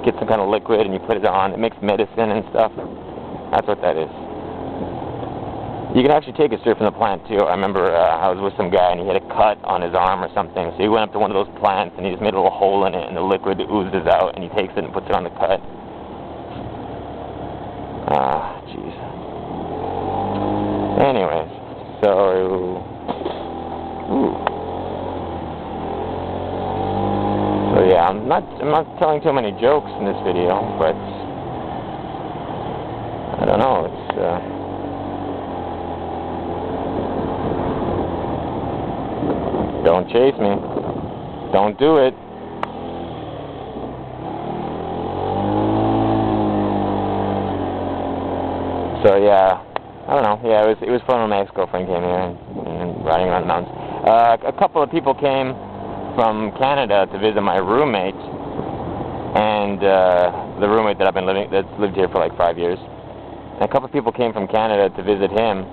get some kind of liquid and you put it on. It makes medicine and stuff. That's what that is. You can actually take it straight from the plant too. I remember I was with some guy and he had a cut on his arm or something, so he went up to one of those plants and he just made a little hole in it and the liquid oozes out and he takes it and puts it on the cut. Jeez. Anyways, so yeah, I'm not telling too many jokes in this video, but I don't know, it's don't chase me. Don't do it. So yeah, I don't know. Yeah, it was fun when my ex-girlfriend came here and riding around the mountains. A couple of people came from Canada to visit my roommate, and the roommate that's lived here for like 5 years. And a couple of people came from Canada to visit him.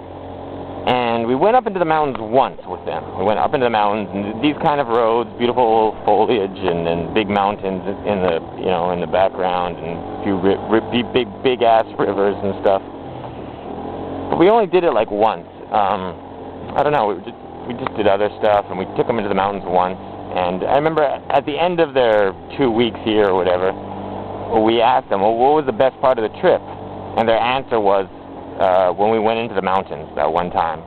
And we went up into the mountains once with them. We went up into the mountains, and these kind of roads, beautiful foliage, and big mountains in the background, and a few big ass rivers and stuff. But we only did it like once. I don't know. We just did other stuff, and we took them into the mountains once. And I remember at the end of their 2 weeks here or whatever, we asked them, well, what was the best part of the trip? And their answer was, when we went into the mountains that one time.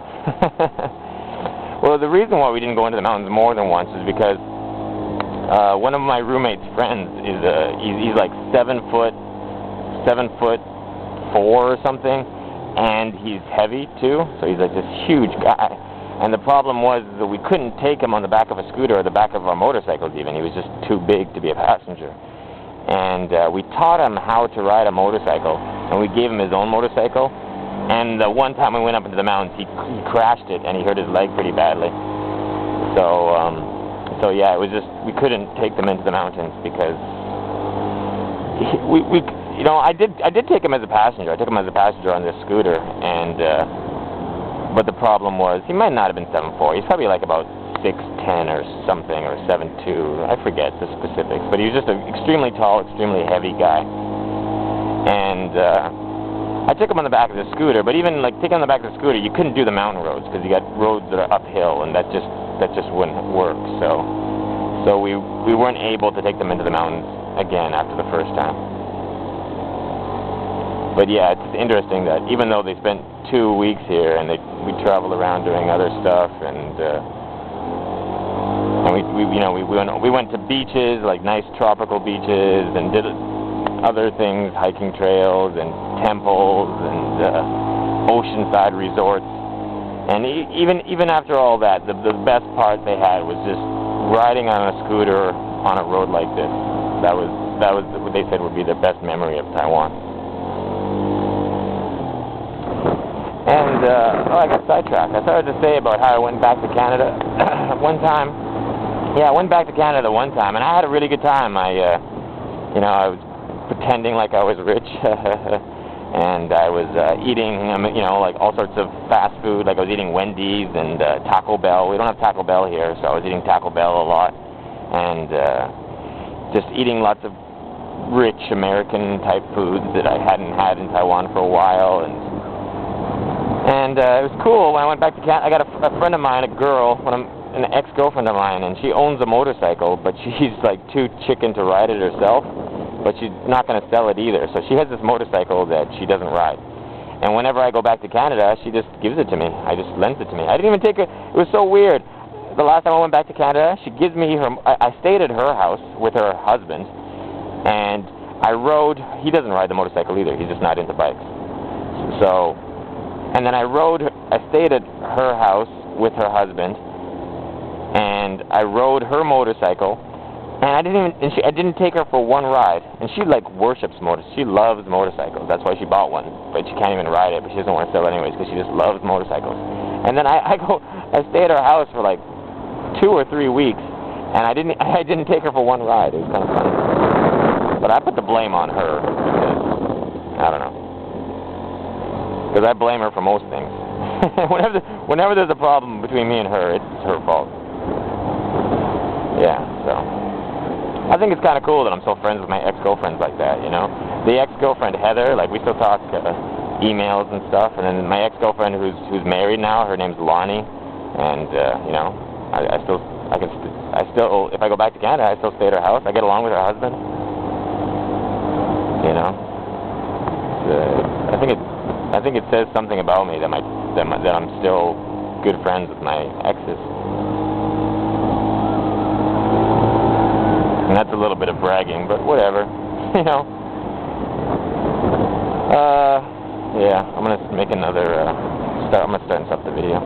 Well, the reason why we didn't go into the mountains more than once is because one of my roommate's friends is he's like 7'4" or something, and he's heavy too, so he's like this huge guy. And the problem was that we couldn't take him on the back of a scooter or the back of our motorcycles even. He was just too big to be a passenger. And we taught him how to ride a motorcycle, and we gave him his own motorcycle. And one time we went up into the mountains, he crashed it, and he hurt his leg pretty badly. So yeah, it was just, we couldn't take them into the mountains because I did take him as a passenger. I took him as a passenger on this scooter, and but the problem was he might not have been 7'4". He's probably like about 6'10" or something, or 7'2". I forget the specifics, but he was just an extremely tall, extremely heavy guy. And I took him on the back of the scooter, but even like taking him on the back of the scooter, you couldn't do the mountain roads because you got roads that are uphill, and that just wouldn't work. So we weren't able to take them into the mountains again after the first time. But yeah, it's interesting that even though they spent 2 weeks here and we traveled around doing other stuff, and we went to beaches, like nice tropical beaches, and did other things, hiking trails and temples and oceanside resorts. And even after all that, the best part they had was just riding on a scooter on a road like this. That was what they said would be their best memory of Taiwan. And I got sidetracked. I started to say about how I went back to Canada one time. Yeah, I went back to Canada one time, and I had a really good time. I was pretending like I was rich, and I was eating, like all sorts of fast food. Like I was eating Wendy's and Taco Bell. We don't have Taco Bell here, so I was eating Taco Bell a lot, and just eating lots of rich American type foods that I hadn't had in Taiwan for a while, and it was cool. When I went back to Canada, I got a friend of mine, a girl, an ex-girlfriend of mine, and she owns a motorcycle, but she's like too chicken to ride it herself, but she's not going to sell it either. So she has this motorcycle that she doesn't ride. And whenever I go back to Canada, she just gives it to me. I just lends it to me. I didn't even take it. It was so weird. The last time I went back to Canada, she gives me her, I stayed at her house with her husband, and I rode, he doesn't ride the motorcycle either, he's just not into bikes. So, and then I stayed at her house with her husband, and I rode her motorcycle, and I didn't take her for one ride, and she like worships she loves motorcycles. That's why she bought one, but she can't even ride it, but she doesn't want to sell it anyways, because she just loves motorcycles. And then I stay at her house for like 2 or 3 weeks, and I didn't take her for one ride. It was kind of funny, but I put the blame on her, because I don't know, because I blame her for most things. whenever there's a problem between me and her, it's her fault. Yeah, so I think it's kind of cool that I'm still friends with my ex-girlfriends like that, you know. The ex-girlfriend Heather, like we still talk emails and stuff, and then my ex-girlfriend who's married now, her name's Lonnie, and you know, I still if I go back to Canada, I still stay at her house. I get along with her husband, you know. I think it says something about me that I'm still good friends with my exes. And that's a little bit of bragging, but whatever, you know. Yeah, I'm gonna make another. I'm gonna start and stop the video.